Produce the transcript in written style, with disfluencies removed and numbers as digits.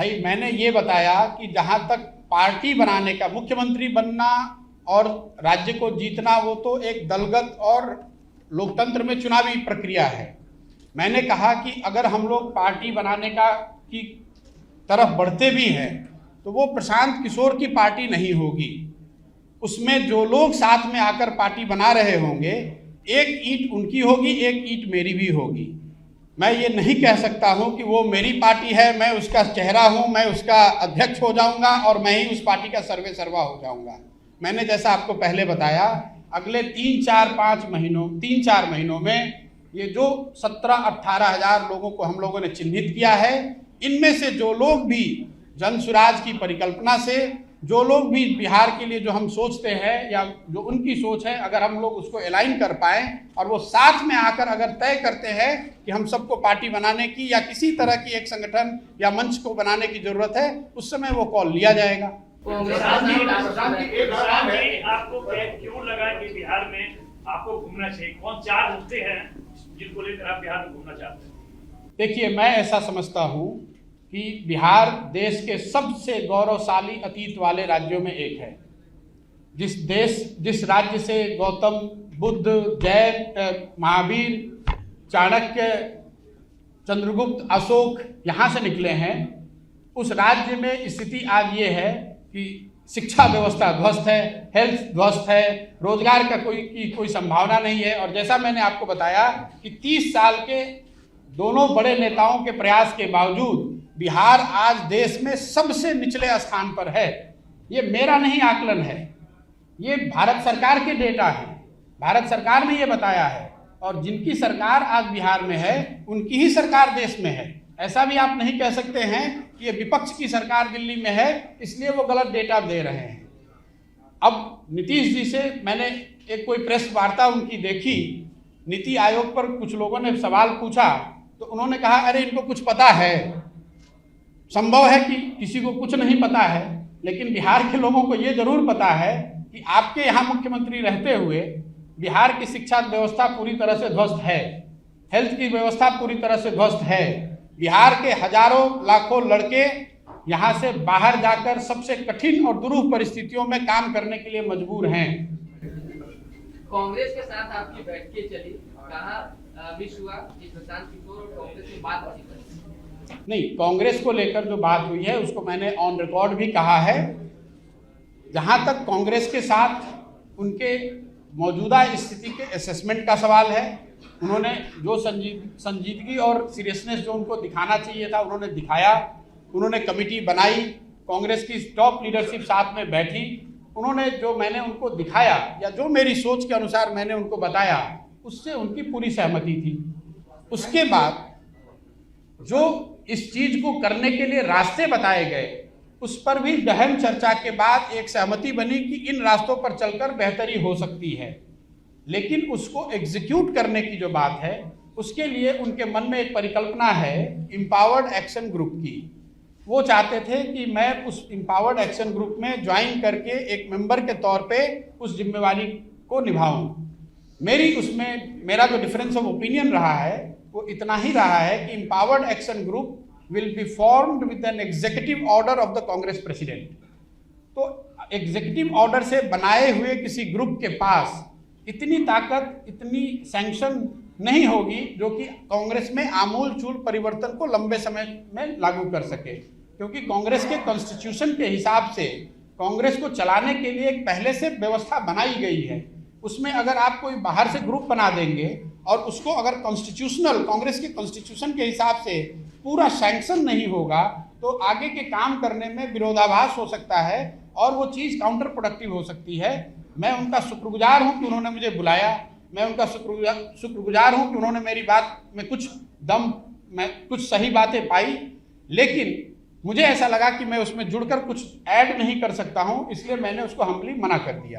भाई मैंने ये बताया कि जहाँ तक पार्टी बनाने का, मुख्यमंत्री बनना और राज्य को जीतना वो तो एक दलगत और लोकतंत्र में चुनावी प्रक्रिया है। मैंने कहा कि अगर हम लोग पार्टी बनाने की तरफ बढ़ते भी हैं तो वो प्रशांत किशोर की पार्टी नहीं होगी। उसमें जो लोग साथ में आकर पार्टी बना रहे होंगे, एक ईंट उनकी होगी, एक ईंट मेरी भी होगी। मैं ये नहीं कह सकता हूं कि वो मेरी पार्टी है, मैं उसका चेहरा हूं, मैं उसका अध्यक्ष हो जाऊंगा और मैं ही उस पार्टी का सर्वे सर्वा हो जाऊंगा। मैंने जैसा आपको पहले बताया, अगले 3-4 महीनों में ये जो 17-18 हज़ार लोगों को हम लोगों ने चिन्हित किया है, इनमें से जो लोग भी जन स्वराज की परिकल्पना से, जो लोग भी बिहार के लिए जो हम सोचते हैं या जो उनकी सोच है, अगर हम लोग उसको अलाइन कर पाएँ और वो साथ में आकर अगर तय करते हैं कि हम सबको पार्टी बनाने की या किसी तरह की एक संगठन या मंच को बनाने की जरूरत है, उस समय वो कॉल लिया जाएगा। आपको क्यों लगा कि बिहार में आपको घूमना चाहिए? कौन 4 मुद्दे हैं जिनको लेकर आप बिहार में घूमना चाहते हैं? देखिए, मैं ऐसा समझता हूँ कि बिहार देश के सबसे गौरवशाली अतीत वाले राज्यों में एक है। जिस राज्य से गौतम बुद्ध, जैन, महावीर, चाणक्य, चंद्रगुप्त, अशोक यहाँ से निकले हैं, उस राज्य में स्थिति आज ये है कि शिक्षा व्यवस्था ध्वस्त है, हेल्थ ध्वस्त है, रोजगार का कोई संभावना नहीं है। और जैसा मैंने आपको बताया कि 30 साल के दोनों बड़े नेताओं के प्रयास के बावजूद बिहार आज देश में सबसे निचले स्थान पर है। ये मेरा नहीं आकलन है, ये भारत सरकार के डेटा है। भारत सरकार ने ये बताया है और जिनकी सरकार आज बिहार में है उनकी ही सरकार देश में है। ऐसा भी आप नहीं कह सकते हैं कि ये विपक्ष की सरकार दिल्ली में है इसलिए वो गलत डेटा दे रहे हैं। अब नीतीश जी से मैंने एक कोई प्रेस वार्ता उनकी देखी, नीति आयोग पर कुछ लोगों ने सवाल पूछा तो उन्होंने कहा अरे इनको कुछ पता है। संभव है कि किसी को कुछ नहीं पता है, लेकिन बिहार के लोगों को ये जरूर पता है कि आपके यहाँ मुख्यमंत्री रहते हुए बिहार की शिक्षा व्यवस्था पूरी तरह से ध्वस्त है, हेल्थ की व्यवस्था पूरी तरह से ध्वस्त है। बिहार के हजारों लाखों लड़के यहाँ से बाहर जाकर सबसे कठिन और दुरूह परिस्थितियों में काम करने के लिए मजबूर हैं। कांग्रेस के साथ आपकी बैठकें चली, कहा विश हुआ कि प्रशांत किशोर और कांग्रेस में बात नहीं करी? नहीं, कांग्रेस को लेकर जो बात हुई है उसको मैंने ऑन रिकॉर्ड भी कहा है। जहां तक कांग्रेस के साथ उनके मौजूदा स्थिति के असेसमेंट का सवाल है, उन्होंने जो संजीदगी और सीरियसनेस जो उनको दिखाना चाहिए था उन्होंने दिखाया। उन्होंने कमेटी बनाई, कांग्रेस की टॉप लीडरशिप साथ में बैठी, उन्होंने जो मैंने उनको दिखाया या जो मेरी सोच के अनुसार मैंने उनको बताया उससे उनकी पूरी सहमति थी। उसके बाद जो इस चीज को करने के लिए रास्ते बताए गए उस पर भी गहन चर्चा के बाद एक सहमति बनी कि इन रास्तों पर चलकर बेहतरी हो सकती है। लेकिन उसको एग्जीक्यूट करने की जो बात है उसके लिए उनके मन में एक परिकल्पना है एम्पावर्ड एक्शन ग्रुप की। वो चाहते थे कि मैं उस एम्पावर्ड एक्शन ग्रुप में ज्वाइन करके एक मेंबर के तौर पे उस जिम्मेवारी को निभाऊं। मेरा जो डिफरेंस ऑफ ओपिनियन रहा है वो इतना ही रहा है कि empowered action group will be formed with an executive order of the Congress president. तो एग्जीक्यूटिव ऑर्डर से बनाए हुए किसी ग्रुप के पास इतनी ताकत, इतनी सैंक्शन नहीं होगी जो कि कांग्रेस में आमूल चूल परिवर्तन को लंबे समय में लागू कर सके, क्योंकि कांग्रेस के कॉन्स्टिट्यूशन के हिसाब से कांग्रेस को चलाने के लिए एक पहले से व्यवस्था बनाई गई है। उसमें अगर आप कोई बाहर से ग्रुप बना देंगे और उसको अगर कॉन्स्टिट्यूशनल, कांग्रेस के कॉन्स्टिट्यूशन के हिसाब से पूरा सैंक्शन नहीं होगा तो आगे के काम करने में विरोधाभास हो सकता है और वो चीज़ काउंटर प्रोडक्टिव हो सकती है। मैं उनका शुक्रगुजार हूँ कि उन्होंने मुझे बुलाया, मैं उनका शुक्रगुजार हूँ कि उन्होंने मेरी बात में कुछ सही बातें पाई, लेकिन मुझे ऐसा लगा कि मैं उसमें जुड़कर कुछ ऐड नहीं कर सकता हूँ, इसलिए मैंने उसको हम्बली मना कर दिया।